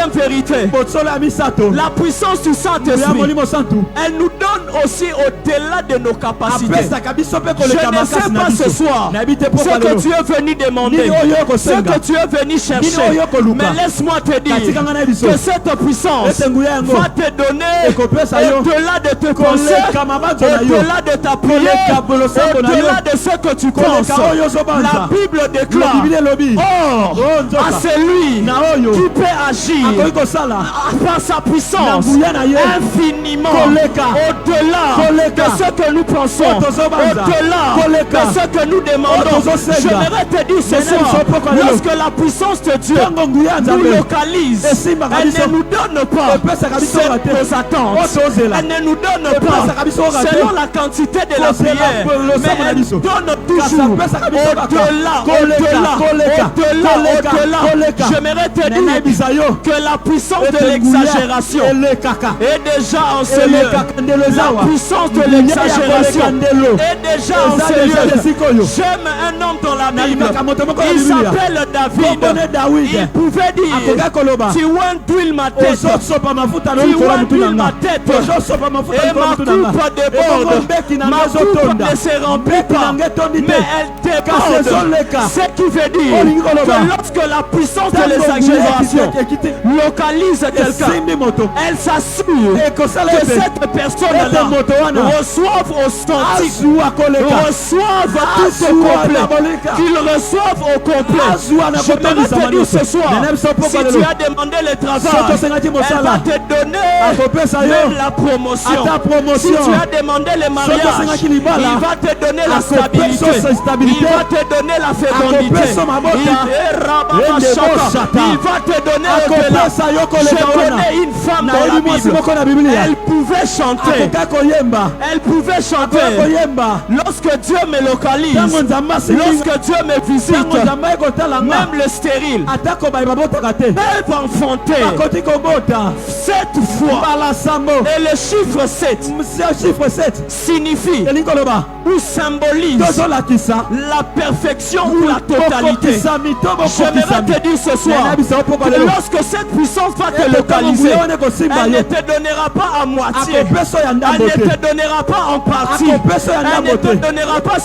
troisième vérité, la puissance du Saint-Esprit, elle nous donne aussi au-delà de nos capacités. Je ne sais pas ce soir ce que tu es venu demander, ce que tu es venu chercher, mais laisse-moi te dire que cette puissance va te donner au-delà de tes pensées, au-delà de ta prière, au-delà de ce que tu penses. La Bible déclare, or à celui qui peut agir par sa puissance infiniment au-delà de ce que nous pensons, au-delà de ce que nous demandons. J'aimerais te dire ce soir, lorsque la puissance de Dieu nous localise, elle ne nous donne pas nos attentes, elle ne nous donne pas selon la quantité de la prière, mais elle nous donne toujours au-delà. J'aimerais te dire que la puissance de l'exagération est déjà en ce lieu. La puissance de l'exagération est déjà en ce lieu. J'aime un homme dans la Bible, il s'appelle David. Il pouvait dire, tu d'huile ma tête, tu d'huile ma tête, et ma coupe déborde, ma coupe ne se remplit pas, mais elle déborde. Ce qui veut dire que lorsque la puissance de l'exagération localise quelqu'un, elle s'assure que cette personne-là reçoive au centime, reçoive tout au complet, qu'il reçoive au complet. Je voudrais te dire ce soir, si tu as demandé le travail, elle va te donner même la promotion. Si tu as demandé le mariage, il va te donner la stabilité, il va te donner la fécondité, il va te donner au-delà. Je connais une femme dans la Bible, elle pouvait chanter, elle pouvait chanter. Lorsque Dieu me localise, lorsque Dieu me visite, même le stérile peut enfanter 7 fois. Et le chiffre 7 signifie ou symbolise la perfection ou la totalité. J'aimerais te dire ce soir que lorsque cette puissance va te localiser, elle ne te donnera pas à moitié, elle ne te donnera pas en partie, elle ne te donnera pas